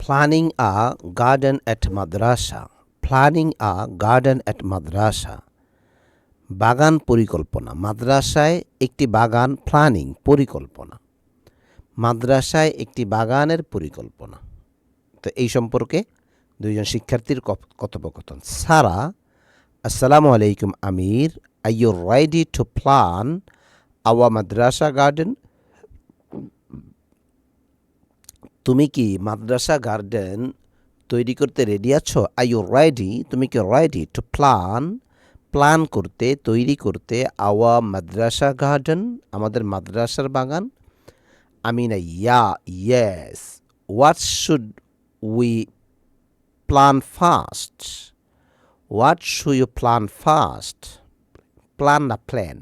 Planning a garden at madrasa. Planning a garden at madrasa. বাগান পরিকল্পনা। মাদ্রাসায় একটি বাগান প্ল্যানিং পরিকল্পনা। মাদ্রাসায় একটি বাগানের পরিকল্পনা। তো এই সম্পর্কে দুইজন শিক্ষার্থীর কথোপকথন। সারা, আসসালামু আলাইকুম Amir, are you ready to plan our madrasa garden? তুমি কি মাদ্রাসা গার্ডেন তৈরি করতে রেডি আছো? আর ইউ রেডি, তুমি কি রেডি টু প্ল্যান করতে, তৈরি করতে আওয়ার মাদ্রাসা গার্ডেন, আমাদের মাদ্রাসার বাগান? Amina, yes. What should we plan first? What should you plan first? Plan না প্ল্যান?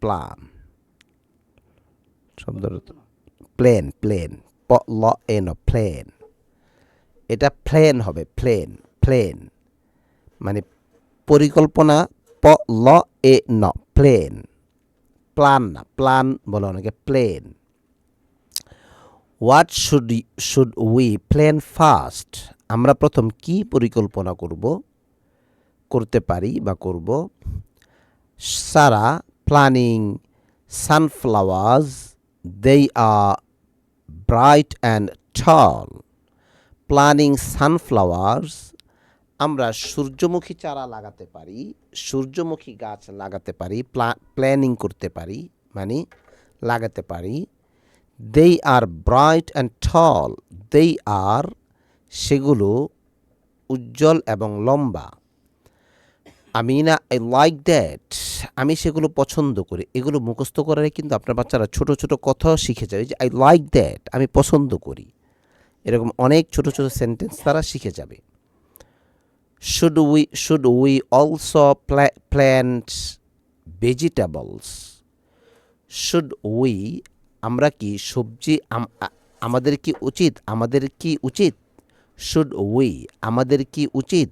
প্ল্যান শব্দ প্লেন, প্লেন। এটা প্লেন হবে, প্লেন মানে পরিকল্পনা, প্লেন। প্ল্যান না, প্ল্যান বলে অনেকে, plan. What should we plan first? আমরা প্রথম কি পরিকল্পনা করতে পারি বা করব? Sara, planning sunflowers, they are bright and tall. Planning sunflowers, আমরা সূর্যমুখী চারা লাগাতে পারি, সূর্যমুখী গাছ লাগাতে পারি, প্ল্যানিং করতে পারি মানে লাগাতে পারি। দে আর ব্রাইট অ্যান্ড টল, দে আর সেগুলো উজ্জ্বল এবং লম্বা। আমিনা, আই লাইক দ্যাট, আমি সেগুলো পছন্দ করি। এগুলো মুখস্থ করারে কিন্তু আপনার বাচ্চারা ছোট ছোট কথাও শিখে যাবে, যে আই লাইক দ্যাট, আমি পছন্দ করি। এরকম অনেক ছোট ছোট সেন্টেন্স তারা শিখে যাবে। Should we also plant vegetables? Should we, আমরা কি সবজি, আমাদের কি উচিত? শুড উই, আমাদের কি উচিত?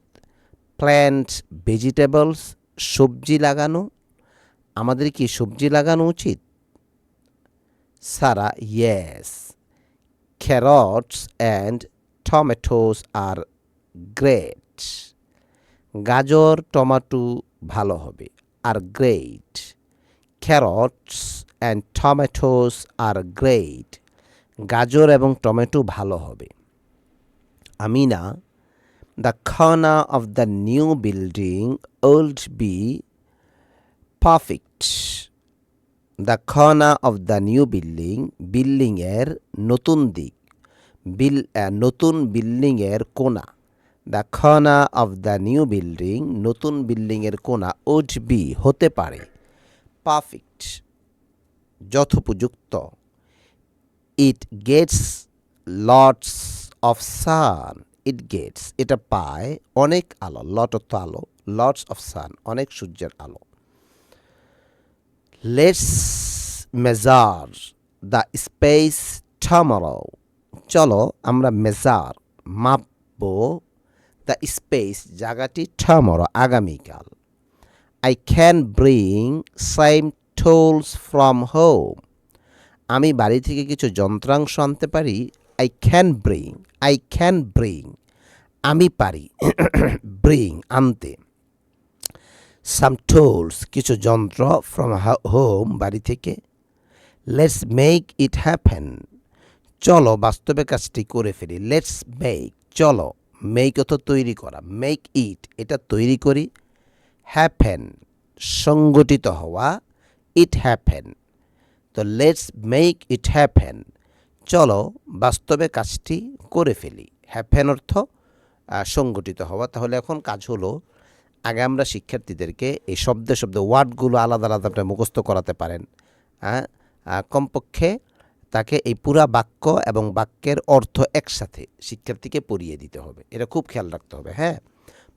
প্ল্যান্ট ভেজিটেবলস, সবজি লাগানো, আমাদের কি সবজি লাগানো উচিত? Sara, yes. Carrots and tomatoes are great. গাজর টমেটো ভালো হবে, are great. Carrots and tomatoes are great, গাজর এবং টমেটো ভালো হবে। Amina, the corner of the new building would be perfect. The corner of the new building, বিল্ডিংয়ের নতুন দিক, নতুন বিল্ডিংয়ের কোণা। The corner of the new building, নতুন বিল্ডিংয়ের কোণা, would be হতে পারে, পারফেক্ট যথোপযুক্ত। It gets lots of sun. It gets, এটা পায় অনেক আলো, লট অর্থ আলো, লটস অফ সান অনেক সূর্যের আলো। Let's measure the space tomorrow. চলো আমরা মেজার, মাপবো, দ্য স্পেস জায়গাটি, টুমরো আগামীকাল। I can bring some tools from home. আমি বাড়ি থেকে কিছু যন্ত্রাংশ আনতে পারি। আই ক্যান ব্রিং, আমি পারি, ব্রিং আনতে, সাম টুলস কিছু যন্ত্র, ফ্রম হোম বাড়ি থেকে। লেটস মেক ইট হ্যাপেন, চলো বাস্তবে কাজটি করে ফেলি। লেটস মেক, চলো, মেক অর্থ তৈরি করা, মেক ইট এটা তৈরি করি। হ্যাপেন সংগঠিত হওয়া, ইট হ্যাপেন। তো লেটস মেক ইট হ্যাপেন, চলো বাস্তবে কাজটি করে ফেলি। হ্যাপেন অর্থ সংগঠিত হওয়া। তাহলে এখন কাজ হলো, আগে আমরা শিক্ষার্থীদেরকে এই শব্দে ওয়ার্ডগুলো আলাদা আলাদা আপনি মুখস্থ করাতে পারেন। কমপক্ষে তাকে এই পুরা বাক্য এবং বাক্যের অর্থ একসাথে শিক্ষার্থীকে পড়িয়ে দিতে হবে। এটা খুব খেয়াল রাখতে হবে। হ্যাঁ,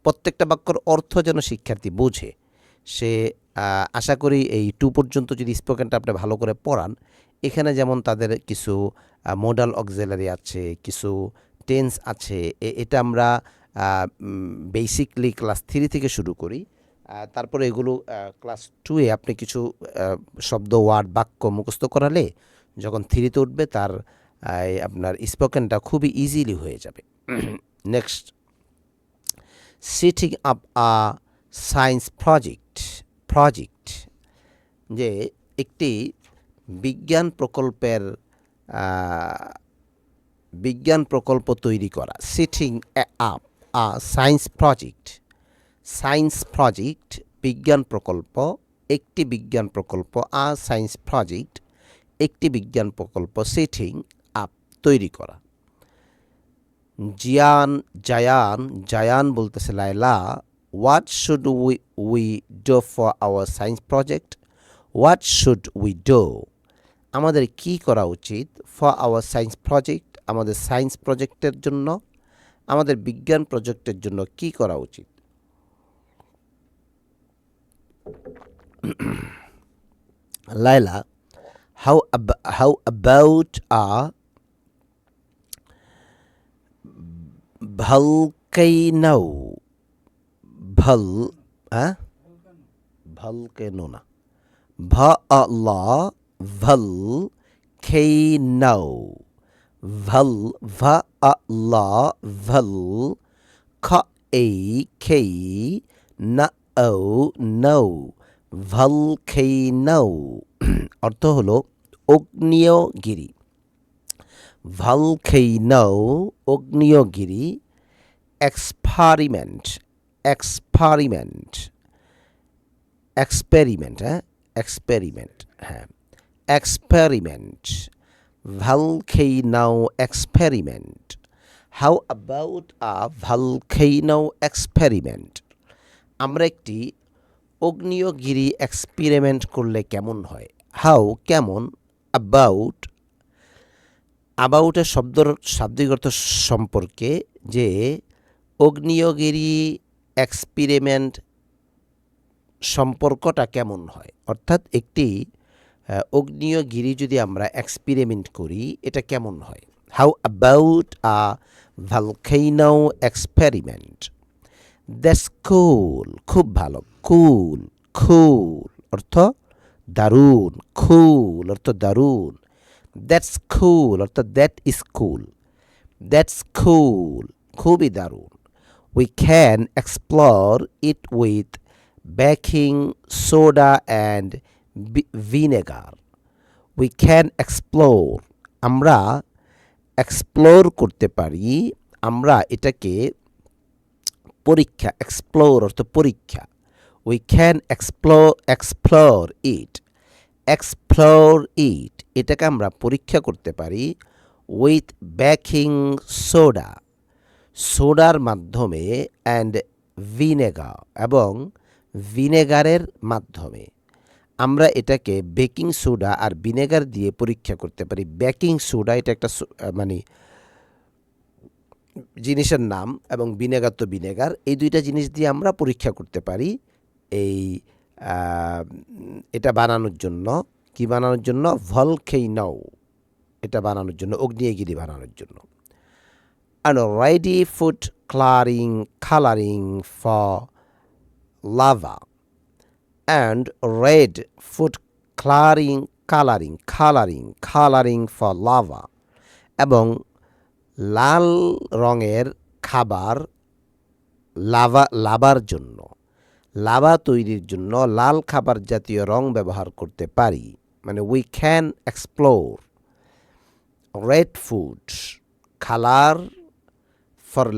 প্রত্যেকটা বাক্যর অর্থ যেন শিক্ষার্থী বোঝে। সে আশা করি এই 2 পর্যন্ত যদি স্পোকেনটা আপনি ভালো করে পড়ান, এখানে যেমন তাদের কিছু মোডাল অক্সিলারি আছে, কিছু টেন্স আছে, এটা আমরা বেসিকলি ক্লাস 3 থেকে শুরু করি। তারপরে এগুলো ক্লাস 2-এ আপনি কিছু শব্দ, ওয়ার্ড, বাক্য মুখস্থ করালে যখন 3-তে উঠবে তার আপনার স্পোকেনটা খুবই ইজিলি হয়ে যাবে। নেক্সট, সেটিং আপ আ সায়েন্স প্রজেক্ট যে একটি বিজ্ঞান প্রকল্প তৈরি করা। সেটিং আপ আ সায়েন্স প্রজেক্ট বিজ্ঞান প্রকল্প, একটি বিজ্ঞান প্রকল্প, আ সায়েন্স প্রজেক্ট একটি বিজ্ঞান প্রকল্প, সেটিং আপ তৈরি করা। জায়ান বলতেছে Laila, what should we do for our science project? What should we do, আমাদের কি করা উচিত? ফর আওয়ার সায়েন্স প্রজেক্ট, আমাদের সায়েন্স প্রজেক্টের জন্য, আমাদের বিজ্ঞান প্রজেক্টের জন্য কি করা উচিত? লাইলা, how about a volcano? Volcano না, volcano, no, volcano অর্থ হলো আগ্নেয়গিরি। volcano আগ্নেয়গিরি। Experiment volcano experiment. How about a volcano experiment? আমরা একটি আগ্নেয়গিরি এক্সপেরিমেন্ট করলে কেমন হয়? হাউ কেমন, অ্যাবাউটের শাব্দিক অর্থ সম্পর্কে, যে আগ্নেয়গিরি এক্সপেরিমেন্ট সম্পর্কটা কেমন হয়, অর্থাৎ একটি আগ্নেয়গিরি যদি আমরা এক্সপেরিমেন্ট করি এটা কেমন হয়। How about a volcano experiment? That's কুল, খুব ভালো। কুল অর্থ দারুণ, কুল অর্থ দারুণ। দ্যাটস কুল অর্থ দ্যাট ইজ কুল, দ্যাটস কুল খুবই দারুণ। We can explore it with baking soda and vinegar. We can explore, আমরা এক্সপ্লোর করতে পারি, আমরা এটাকে পরীক্ষা, এক্সপ্লোর অর্থ পরীক্ষা। উই ক্যান এক্সপ্লোর ইট, এটাকে আমরা পরীক্ষা করতে পারি উইথ বেকিং সোডার মাধ্যমে, অ্যান্ড ভিনেগার এবং ভিনেগারের মাধ্যমে। আমরা এটাকে বেকিং সোডা আর ভিনেগার দিয়ে পরীক্ষা করতে পারি। বেকিং সোডা এটা একটা মানে জিনিসের নাম, এবং ভিনেগার তো ভিনেগার, এই দুইটা জিনিস দিয়ে আমরা পরীক্ষা করতে পারি এই এটা বানানোর জন্য। কি বানানোর জন্য? ভলকেনো, এটা বানানোর জন্য, আগ্নেয়গিরি বানানোর জন্য। and ready food coloring for lava, and red food coloring for lava, এবং লাল রঙের খাবার লাভার জন্য, লাভা তৈরির জন্য লাল খাবার জাতীয় রং ব্যবহার করতে পারি। মানে we can explore red food colour for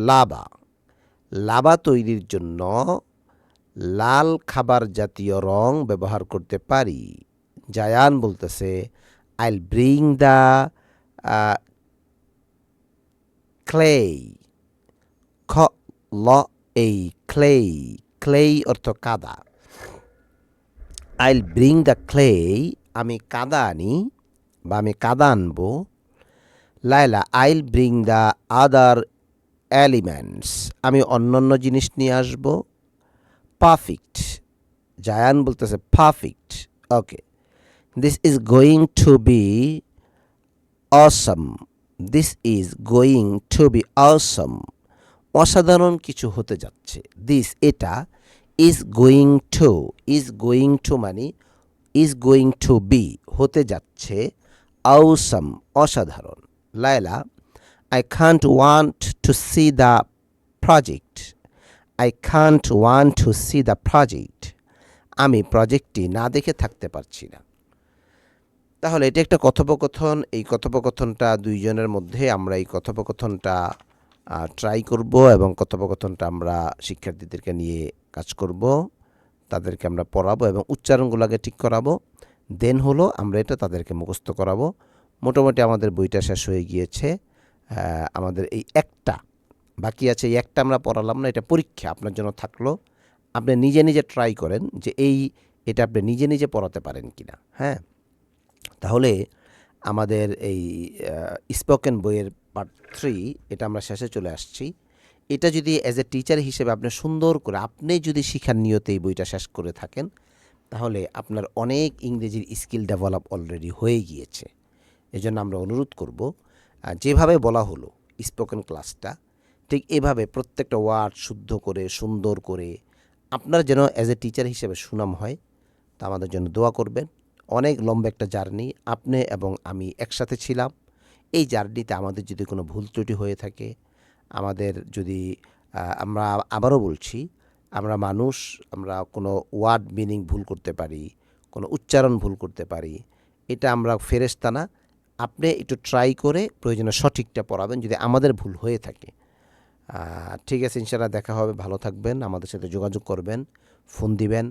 lava তৈরির জন্য লাল খাবার জাতীয় রং ব্যবহার করতে পারি। জায়ান বলতেছে, আইল ব্রিং দ্য ক্লে অর্থ কাদা। আইল ব্রিং দ্য ক্লে, আমি কাদা আনি বা আমি কাদা আনবো। লাইলা, আইল ব্রিং দ্য আদার এলিমেন্টস, আমি অন্যান্য জিনিস নিয়ে আসবো। পারফেক্ট, জায়ান বলতেছে perfect, okay. This is going to be awesome, this is going to be awesome, অসাধারণ কিছু হতে যাচ্ছে। দিস এটা, ইজ গোয়িং টু মানে ইজ গোয়িং টু বি হতে যাচ্ছে, অসম অসাধারণ। Laila, I can't want to see the project. I can't want to see the project. আমি প্রজেক্টটি না দেখে থাকতে পারছি না। তাহলে এটা একটা কথোপকথন। এই কথোপকথনটা দুইজনের মধ্যে আমরা এই কথোপকথনটা ট্রাই করব এবং কথোপকথনটা আমরা শিক্ষার্থীদেরকে নিয়ে কাজ করব, তাদেরকে আমরা পড়াবো এবং উচ্চারণগুলোকে ঠিক করাবো। দেন হলো আমরা এটা তাদেরকে মুখস্থ করাবো। মোটামুটি আমাদের বইটা শেষ হয়ে গিয়েছে। আমাদের এই একটা বাকি আছে, এই একটা আমরা পড়ালাম না, এটা পরীক্ষা আপনার জন্য থাকলো। আপনি নিজে নিজে ট্রাই করেন যে এটা আপনি নিজে নিজে পড়াতে পারেন কিনা। হ্যাঁ, তাহলে আমাদের এই স্পোকেন বইয়ের পার্ট 3 এটা আমরা শেষে চলে আসছি। এটা যদি অ্যাজ এ টিচার হিসেবে আপনি সুন্দর করে আপনি যদি শিখার নিয়তে এই বইটা শেষ করে থাকেন, তাহলে আপনার অনেক ইংরেজির স্কিল ডেভেলপ অলরেডি হয়ে গিয়েছে। এজন্য আমরা অনুরোধ করব, যেভাবে বলা হলো স্পোকেন ক্লাসটা, ঠিক এভাবে প্রত্যেকটা ওয়ার্ড শুদ্ধ করে সুন্দর করে আপনার যেন অ্যাজ এ টিচার হিসেবে সুনাম হয়, তা আমাদের জন্য দোয়া করবেন। অনেক লম্বা একটা জার্নি, আপনি এবং আমি একসাথে ছিলাম। এই জার্নিতে আমাদের যদি কোনো ভুল ত্রুটি হয়ে থাকে, আমাদের যদি আমরা আবারও বলছি, আমরা মানুষ, আমরা কোনো ওয়ার্ড মিনিং ভুল করতে পারি, কোনো উচ্চারণ ভুল করতে পারি। এটা আমরা ফেরেশতা না। আপনি একটু ট্রাই করে প্রয়োজনে সঠিকটা পড়াবেন যদি আমাদের ভুল হয়ে থাকে। ঠিক আছে, ইনশাআল্লাহ দেখা হবে। ভালো থাকবেন, আমাদের সাথে যোগাযোগ করবেন, ফোন দিবেন।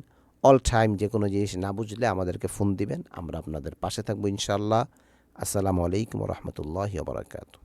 অল টাইম যে কোনো জিনিস না বুঝলে আমাদেরকে ফোন দিবেন, আমরা আপনাদের পাশে থাকবো ইনশাআল্লাহ। আসসালামু আলাইকুম ওয়া রাহমাতুল্লাহি ওয়া বারাকাতুহু।